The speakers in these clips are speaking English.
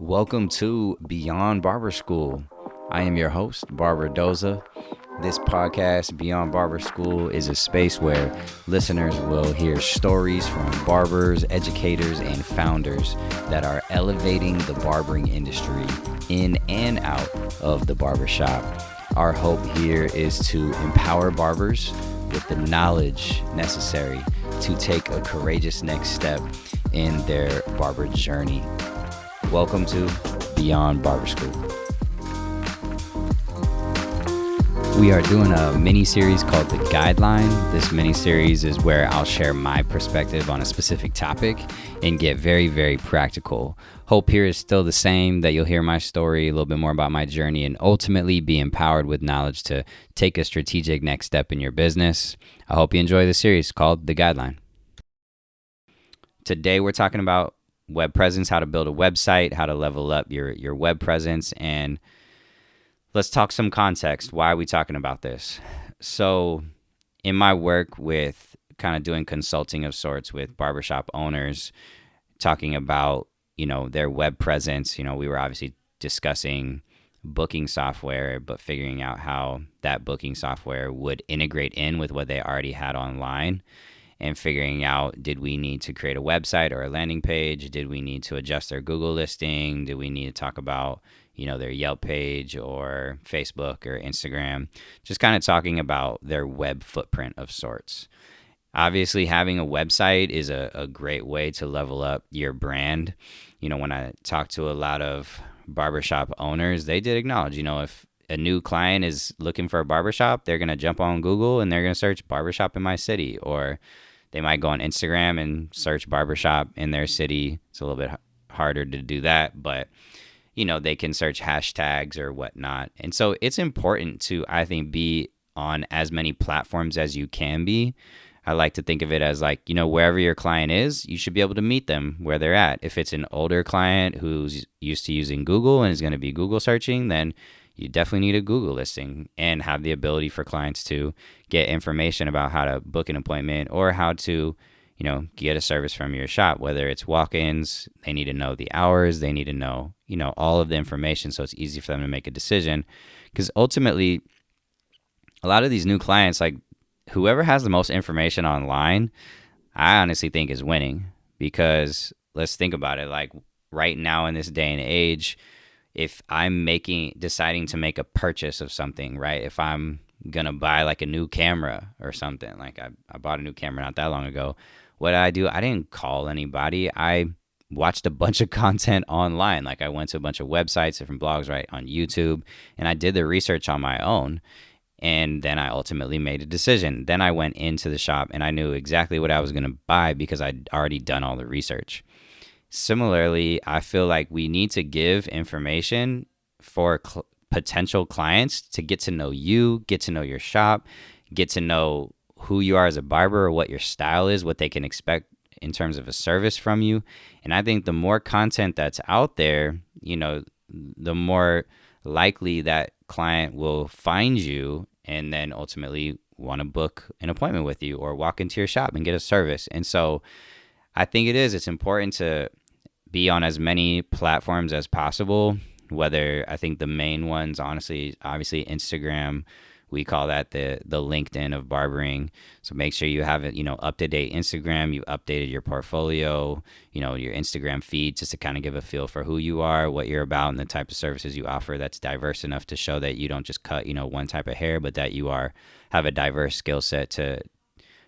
Welcome to Beyond Barber School. I am your host, Barbara Doza. This podcast, Beyond Barber School, is a space where listeners will hear stories from barbers, educators, and founders that are elevating the barbering industry in and out of the barbershop. Our hope here is to empower barbers with the knowledge necessary to take a courageous next step in their barber journey. Welcome to Beyond Barber School. We are doing a mini-series called The Guideline. This mini-series is where I'll share my perspective on a specific topic and get very, very practical. Hope here is still the same, that you'll hear my story, a little bit more about my journey, and ultimately be empowered with knowledge to take a strategic next step in your business. I hope you enjoy the series called The Guideline. Today we're talking about web presence, how to build a website, how to level up your web presence, and let's talk some context. Why are we talking about this? So in my work with kind of doing consulting of sorts with barbershop owners, talking about, their web presence, we were obviously discussing booking software, but figuring out how that booking software would integrate in with what they already had online. And figuring out, did we need to create a website or a landing page? Did we need to adjust their Google listing? Did we need to talk about, their Yelp page or Facebook or Instagram? Just kind of talking about their web footprint of sorts. Obviously, having a website is a great way to level up your brand. When I talk to a lot of barbershop owners, they did acknowledge, if a new client is looking for a barbershop, they're going to jump on Google and they're going to search barbershop in my city, or they might go on Instagram and search barbershop in their city. It's a little bit harder to do that, but they can search hashtags or whatnot. And so it's important to, I think, be on as many platforms as you can be. I like to think of it as like, wherever your client is, you should be able to meet them where they're at. If it's an older client who's used to using Google and is going to be Google searching, then you definitely need a Google listing and have the ability for clients to get information about how to book an appointment or how to, get a service from your shop, whether it's walk-ins. They need to know the hours. They need to know, all of the information so it's easy for them to make a decision. Because ultimately, a lot of these new clients, like whoever has the most information online, I honestly think is winning. Because let's think about it. Like right now in this day and age, if I'm deciding to make a purchase of something, right? If I'm going to buy like a new camera or something, like I bought a new camera not that long ago. What did I do? I didn't call anybody. I watched a bunch of content online. Like I went to a bunch of websites, different blogs, right, on YouTube, and I did the research on my own. And then I ultimately made a decision. Then I went into the shop and I knew exactly what I was going to buy because I'd already done all the research. Similarly, I feel like we need to give information for potential clients to get to know you, get to know your shop, get to know who you are as a barber or what your style is, what they can expect in terms of a service from you. And I think the more content that's out there, the more likely that client will find you and then ultimately want to book an appointment with you or walk into your shop and get a service. And so I think it's important to be on as many platforms as possible, whether I think the main ones, honestly, obviously Instagram, we call that the LinkedIn of barbering. So make sure you have it, up-to-date Instagram, you updated your portfolio, your Instagram feed, just to kind of give a feel for who you are, what you're about, and the type of services you offer that's diverse enough to show that you don't just cut, one type of hair, but that you have a diverse skill set to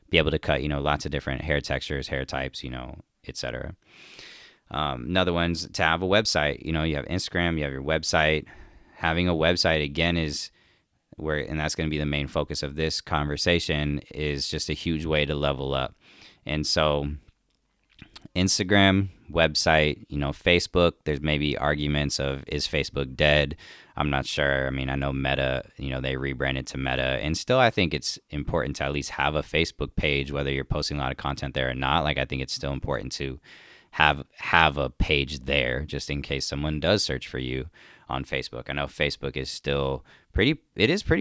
be able to cut, lots of different hair textures, hair types, etc. Another one's to have a website. You have Instagram, you have your website. Having a website, again, is where, and that's going to be the main focus of this conversation, is just a huge way to level up. And so Instagram, website, Facebook, there's maybe arguments of, is Facebook dead? I'm not sure. I mean, I know Meta, they rebranded to Meta, and still I think it's important to at least have a Facebook page, whether you're posting a lot of content there or not. Like, I think it's still important to have a page there just in case someone does search for you on Facebook. I know Facebook is still pretty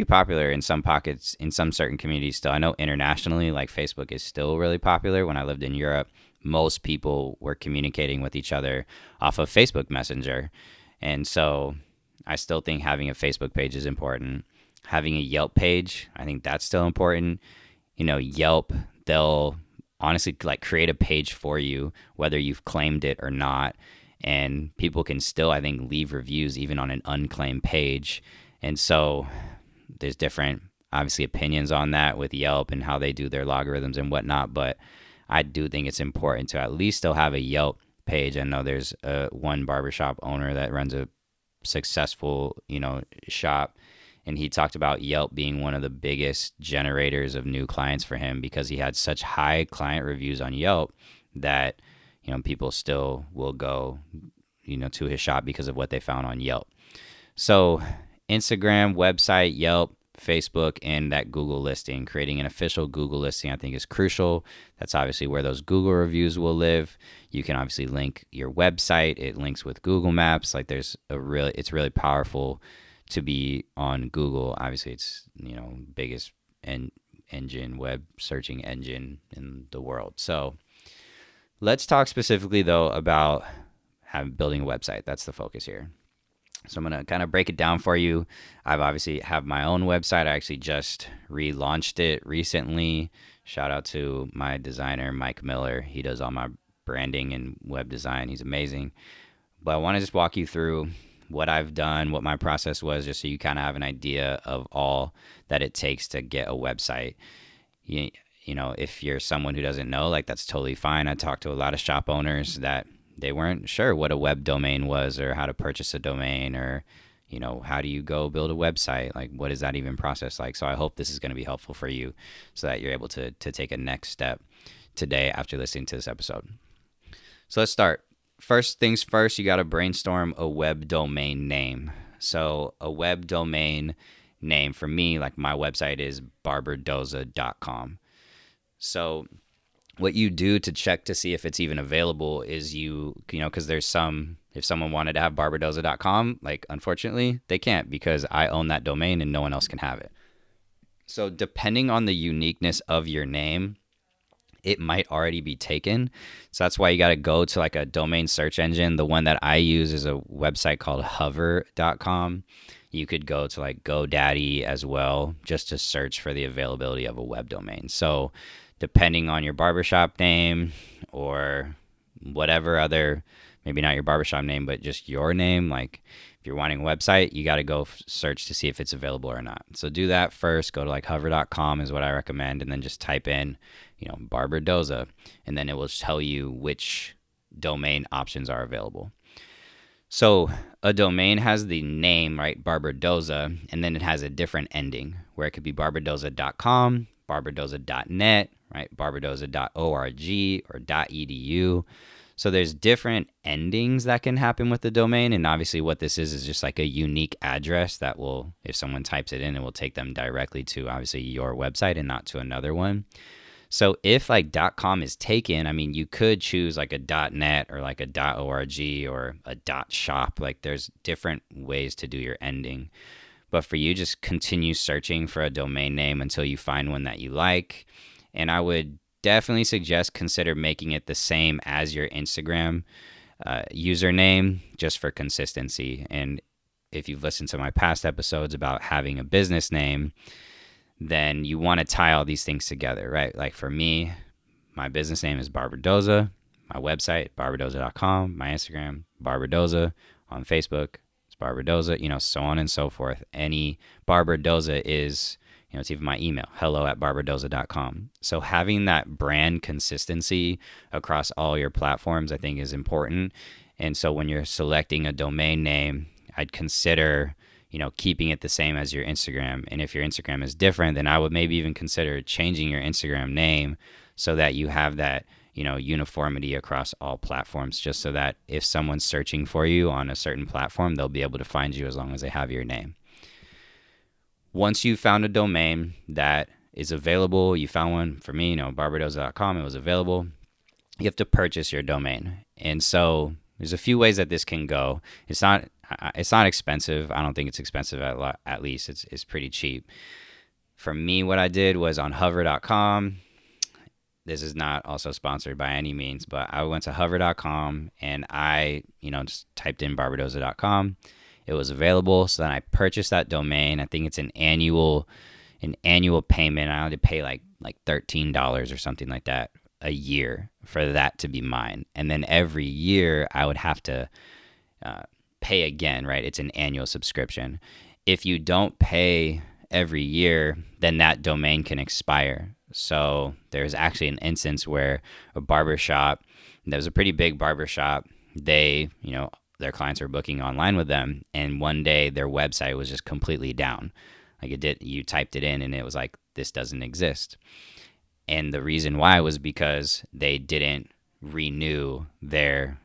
popular in some pockets, in some certain communities still. I know internationally, like, Facebook is still really popular. When I lived in Europe, most people were communicating with each other off of Facebook Messenger. And so I still think having a Facebook page is important. Having a Yelp page, I think that's still important. Yelp, they'll honestly like create a page for you, whether you've claimed it or not. And people can still, I think, leave reviews even on an unclaimed page. And so there's different, obviously, opinions on that with Yelp and how they do their logarithms and whatnot. But I do think it's important to at least still have a Yelp page. I know there's one barbershop owner that runs a successful, shop. And he talked about Yelp being one of the biggest generators of new clients for him because he had such high client reviews on Yelp that, people still will go, to his shop because of what they found on Yelp. So Instagram, website, Yelp, Facebook, and that Google listing. Creating an official Google listing, I think, is crucial. That's obviously where those Google reviews will live. You can obviously link your website. It links with Google Maps. Like, it's really powerful to be on Google. Obviously, it's, biggest web searching engine in the world. So let's talk specifically, though, about building a website. That's the focus here. So I'm going to kind of break it down for you. I've obviously have my own website. I actually just relaunched it recently. Shout out to my designer, Mike Miller. He does all my branding and web design. He's amazing. But I want to just walk you through what I've done, what my process was, just so you kind of have an idea of all that it takes to get a website. If you're someone who doesn't know, like, that's totally fine. I talked to a lot of shop owners that they weren't sure what a web domain was or how to purchase a domain or, how do you go build a website? Like, what is that even process like? So I hope this is going to be helpful for you so that you're able to take a next step today after listening to this episode. So let's start. First things first, you got to brainstorm a web domain name. So a web domain name for me, like, my website is barberdoza.com. So what you do to check to see if it's even available is because there's if someone wanted to have barberdoza.com, like, unfortunately they can't because I own that domain and no one else can have it. So depending on the uniqueness of your name, it might already be taken. So that's why you got to go to like a domain search engine. The one that I use is a website called hover.com. You could go to like GoDaddy as well, just to search for the availability of a web domain. So depending on your barbershop name or whatever other, maybe not your barbershop name, but just your name, like, if you're wanting a website, you got to go search to see if it's available or not. So do that first. Go to like hover.com is what I recommend. And then just type in, Barberdoza, and then it will tell you which domain options are available. So a domain has the name, right, Barberdoza, and then it has a different ending where it could be barberdoza.com, barberdoza.net, right, barberdoza.org or .edu. So there's different endings that can happen with the domain. And obviously what this is just like a unique address that will, if someone types it in, it will take them directly to obviously your website and not to another one. So if like .com is taken, I mean, you could choose like a .net or like a .org or a .shop. Like, there's different ways to do your ending. But for you, just continue searching for a domain name until you find one that you like. And I would definitely suggest consider making it the same as your Instagram username, just for consistency. And if you've listened to my past episodes about having a business name, then you want to tie all these things together, right? Like, for me, my business name is Barberdoza, my website, barberdoza.com, my Instagram, Barberdoza, on Facebook, it's Barberdoza, so on and so forth. Any Barberdoza is, it's even my email, hello@barberdoza.com. So having that brand consistency across all your platforms, I think, is important. And so when you're selecting a domain name, I'd consider, keeping it the same as your Instagram. And if your Instagram is different, then I would maybe even consider changing your Instagram name so that you have that, uniformity across all platforms, just so that if someone's searching for you on a certain platform, they'll be able to find you as long as they have your name. Once you've found a domain that is available, you found one, for me, barberdoza.com, it was available. You have to purchase your domain. And so there's a few ways that this can go. It's not expensive. I don't think it's expensive at least. It's pretty cheap. For me, what I did was on hover.com. This is not also sponsored by any means, but I went to hover.com and I, just typed in barbadoza.com. It was available, so then I purchased that domain. I think it's an annual payment. I had to pay like $13 or something like that a year for that to be mine. And then every year I would have to pay again, right? It's an annual subscription. If you don't pay every year, then that domain can expire. So there's actually an instance where a barbershop, that was a pretty big barbershop, they, their clients were booking online with them, and one day their website was just completely down. Like you typed it in and it was like, this doesn't exist. And the reason why was because they didn't renew their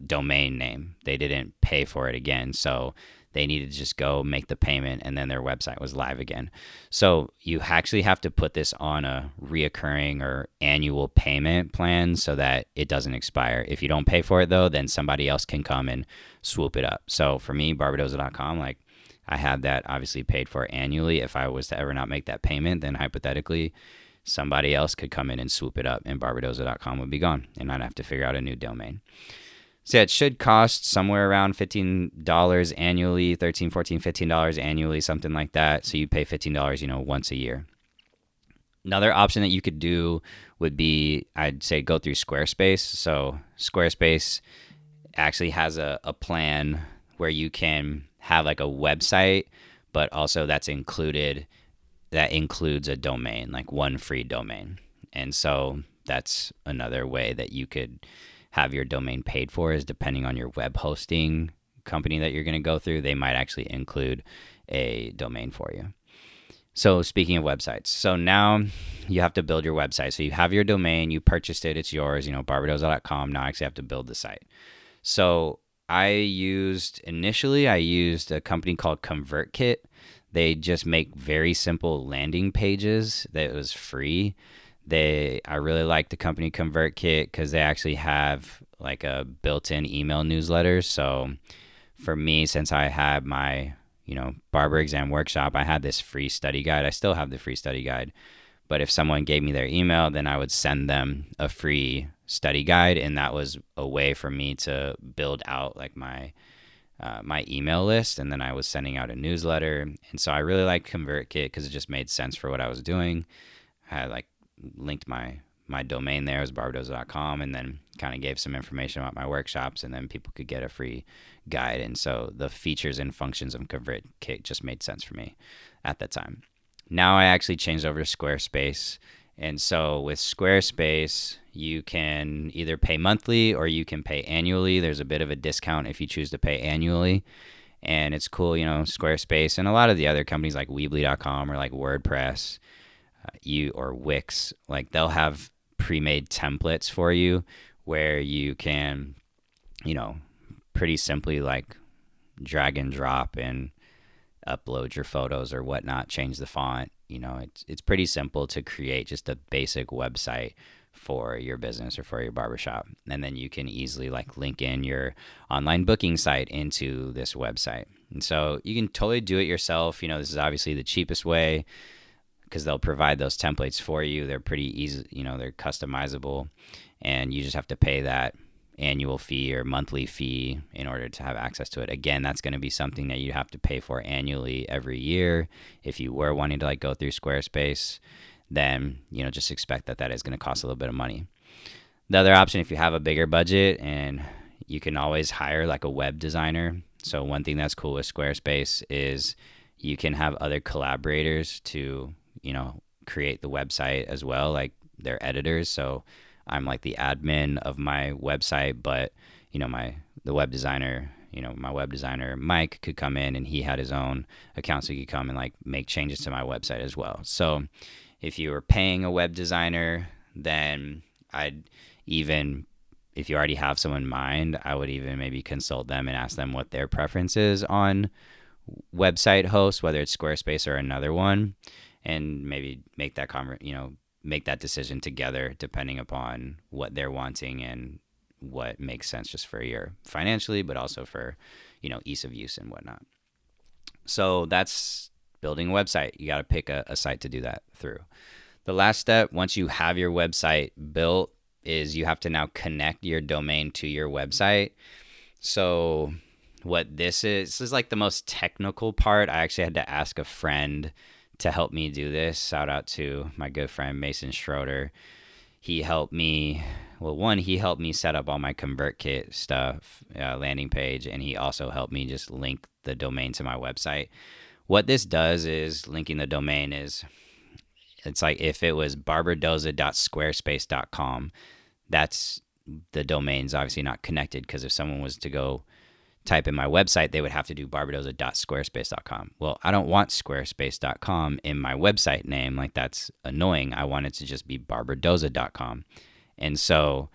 domain name. They didn't pay for it again. So they needed to just go make the payment, and then their website was live again. So you actually have to put this on a reoccurring or annual payment plan so that it doesn't expire. If you don't pay for it, though, then somebody else can come and swoop it up. So for me, barbadoza.com, like, I had that obviously paid for annually. If I was to ever not make that payment, then hypothetically, somebody else could come in and swoop it up, and barbadoza.com would be gone, and I'd have to figure out a new domain. So yeah, it should cost somewhere around $15 annually, $13, $14, $15 annually, something like that. So you pay $15, once a year. Another option that you could do would be, I'd say, go through Squarespace. So Squarespace actually has a plan where you can have like a website, but also that includes a domain, like one free domain. And so that's another way that you could have your domain paid for, is depending on your web hosting company that you're going to go through, they might actually include a domain for you. So speaking of websites, so now you have to build your website. So you have your domain, you purchased it, it's yours, barbadoza.com. Now I actually have to build the site. So initially I used a company called ConvertKit. They just make very simple landing pages that was free. I really like the company ConvertKit because they actually have like a built-in email newsletter. So for me, since I had my, barber exam workshop, I had this free study guide. I still have the free study guide. But if someone gave me their email, then I would send them a free study guide. And that was a way for me to build out like my email list. And then I was sending out a newsletter. And so I really liked ConvertKit because it just made sense for what I was doing. I had linked my domain there as barbadoza.com, and then kind of gave some information about my workshops, and then people could get a free guide. And so the features and functions of ConvertKit just made sense for me at that time. Now I actually changed over to Squarespace. And so with Squarespace, you can either pay monthly or you can pay annually. There's a bit of a discount if you choose to pay annually. And it's cool, Squarespace and a lot of the other companies like Weebly.com or like WordPress, or Wix, like they'll have pre-made templates for you where you can, pretty simply like drag and drop and upload your photos or whatnot, change the font. It's pretty simple to create just a basic website for your business or for your barbershop. And then you can easily link in your online booking site into this website. And so you can totally do it yourself. This is obviously the cheapest way, because they'll provide those templates for you. They're pretty easy, they're customizable, and you just have to pay that annual fee or monthly fee in order to have access to it. Again, that's going to be something that you have to pay for annually every year. If you were wanting to go through Squarespace, then, just expect that is going to cost a little bit of money. The other option, if you have a bigger budget, and you can always hire a web designer. So one thing that's cool with Squarespace is you can have other collaborators to create the website as well, like their editors. So I'm like the admin of my website, but the web designer, my web designer Mike could come in, and he had his own account, so he could come and make changes to my website as well. So if you were paying a web designer, then if you already have someone in mind, I would even maybe consult them and ask them what their preference is on website host, whether it's Squarespace or another one, and maybe make that decision together depending upon what they're wanting and what makes sense just for your financially, but also for, ease of use and whatnot. So that's building a website. You got to pick a site to do that through. The last step, once you have your website built, is you have to now connect your domain to your website. So what this is like the most technical part. I actually had to ask a friend to help me do this. Shout out to my good friend Mason Schroeder. He helped me. Well, one, he helped me set up all my ConvertKit stuff, landing page, and he also helped me just link the domain to my website. What this does is linking the domain is, it's like if it was barbadoza.squarespace.com, that's the domain's obviously not connected, because if someone was to go type in my website, they would have to do barbadoza.squarespace.com. Well, I don't want squarespace.com in my website name. Like, that's annoying. I want it to just be barbadoza.com. And so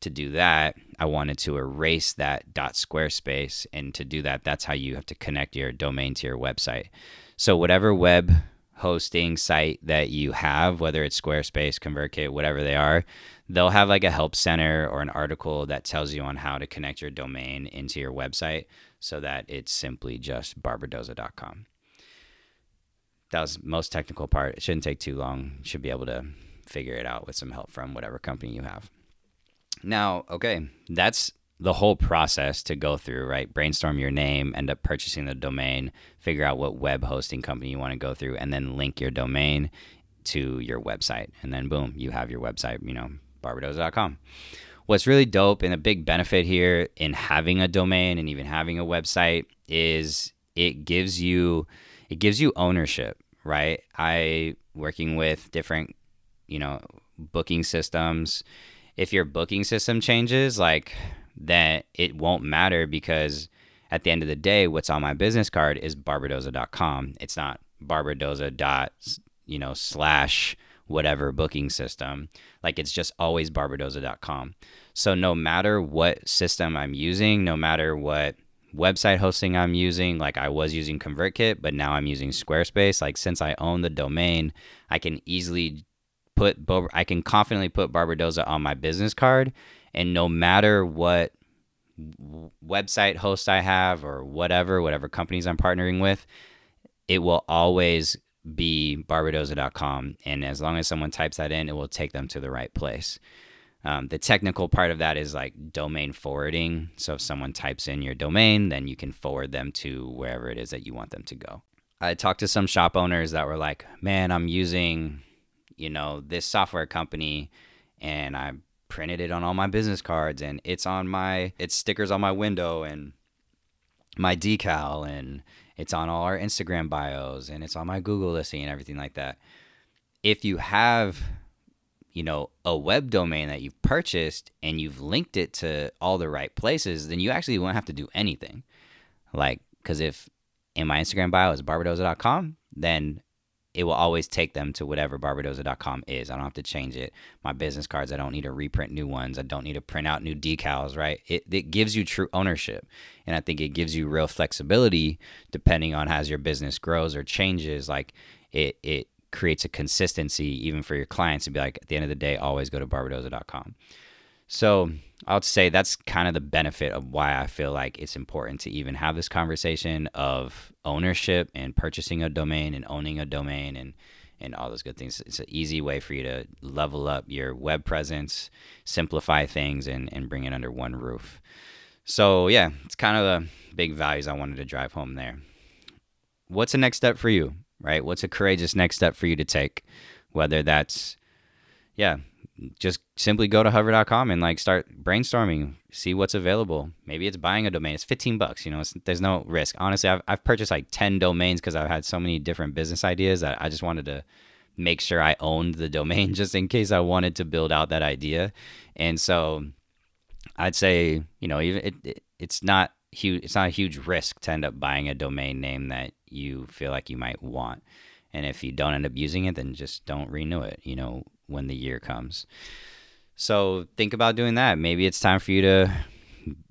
to do that, I wanted to erase that .squarespace. And to do that, that's how you have to connect your domain to your website. So whatever web hosting site that you have, whether it's Squarespace, ConvertKit, whatever they are, they'll have like a help center or an article that tells you on how to connect your domain into your website so that it's simply just barbadoza.com. That was the most technical part. It shouldn't take too long. You should be able to figure it out with some help from whatever company you have. Now, okay, that's the whole process to go through, right? Brainstorm your name, end up purchasing the domain, figure out what web hosting company you want to go through, and then link your domain to your website. And then boom, you have your website, barbadoza.com. What's really dope and a big benefit here in having a domain and even having a website is it gives you ownership, right? Working with different, booking systems. If your booking system changes, then it won't matter, because at the end of the day, what's on my business card is barbadoza.com. It's not barbadoza. Slash whatever booking system. It's just always barbadoza.com. So no matter what system I'm using, no matter what website hosting I'm using, I was using ConvertKit, but now I'm using Squarespace. Since I own the domain, I can confidently put Barbadoza on my business card, and no matter what website host I have or whatever companies I'm partnering with, it will always be barbadoza.com. And as long as someone types that in, it will take them to the right place. The technical part of that is domain forwarding. So if someone types in your domain, then you can forward them to wherever it is that you want them to go. I talked to some shop owners that were like, man, I'm using, this software company, and I printed it on all my business cards, and it's stickers on my window and my decal, and it's on all our Instagram bios, and it's on my Google listing and everything like that. If you have, a web domain that you've purchased and you've linked it to all the right places, then you actually won't have to do anything. Because if in my Instagram bio is barbadoza.com, then it will always take them to whatever barbadoza.com is. I don't have to change it. My business cards, I don't need to reprint new ones. I don't need to print out new decals, right? It gives you true ownership. And I think it gives you real flexibility depending on as your business grows or changes. It creates a consistency even for your clients to be at the end of the day, always go to barbadoza.com. So I'll say that's kind of the benefit of why I feel like it's important to even have this conversation of ownership and purchasing a domain and owning a domain and all those good things. It's an easy way for you to level up your web presence, simplify things, and bring it under one roof. So yeah, it's kind of the big values I wanted to drive home there. What's the next step for you, right? What's a courageous next step for you to take? Whether that's, just simply go to hover.com and start brainstorming, see what's available. Maybe it's buying a domain. It's $15, there's no risk. Honestly, I've purchased 10 domains because I've had so many different business ideas that I just wanted to make sure I owned the domain just in case I wanted to build out that idea. And so I'd say, it's not huge. It's not a huge risk to end up buying a domain name that you feel like you might want. And if you don't end up using it, then just don't renew it, when the year comes. So think about doing that. Maybe it's time for you to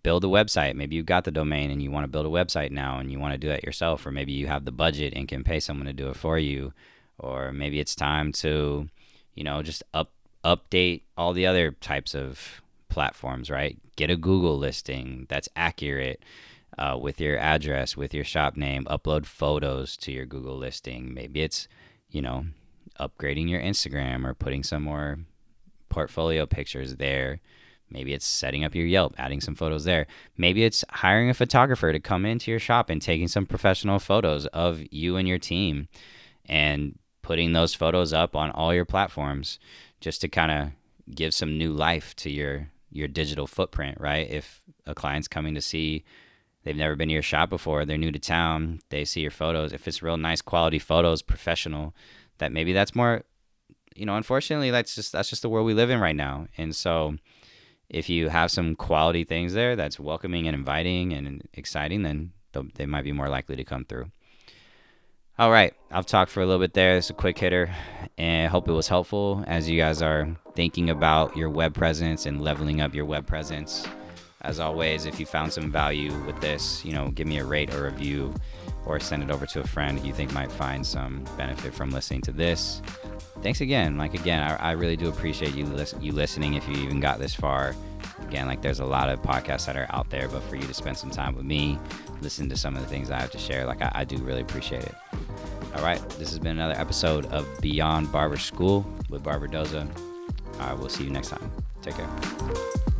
build a website. Maybe you've got the domain and you want to build a website now and you want to do that yourself, or maybe you have the budget and can pay someone to do it for you. Or maybe it's time to, just update all the other types of platforms, right? Get a Google listing that's accurate, with your address, with your shop name. Upload photos to your Google listing. Maybe it's, upgrading your Instagram or putting some more portfolio pictures there. Maybe it's setting up your Yelp, adding some photos there. Maybe it's hiring a photographer to come into your shop and taking some professional photos of you and your team and putting those photos up on all your platforms, just to kind of give some new life to your digital footprint, right? If a client's coming to see, they've never been to your shop before, they're new to town, they see your photos. If it's real nice quality photos, professional, that maybe that's more, unfortunately, that's just the world we live in right now. And so if you have some quality things there that's welcoming and inviting and exciting, then they might be more likely to come through. All right, I've talked for a little bit there. It's a quick hitter, and I hope it was helpful as you guys are thinking about your web presence and leveling up your web presence. As always, if you found some value with this, give me a rate or review, or send it over to a friend who you think might find some benefit from listening to this. Thanks again. I really do appreciate you listening if you even got this far. Again, there's a lot of podcasts that are out there, but for you to spend some time with me, listen to some of the things I have to share, I do really appreciate it. All right, this has been another episode of Beyond Barber School with Barber Doza. All right, we'll see you next time. Take care.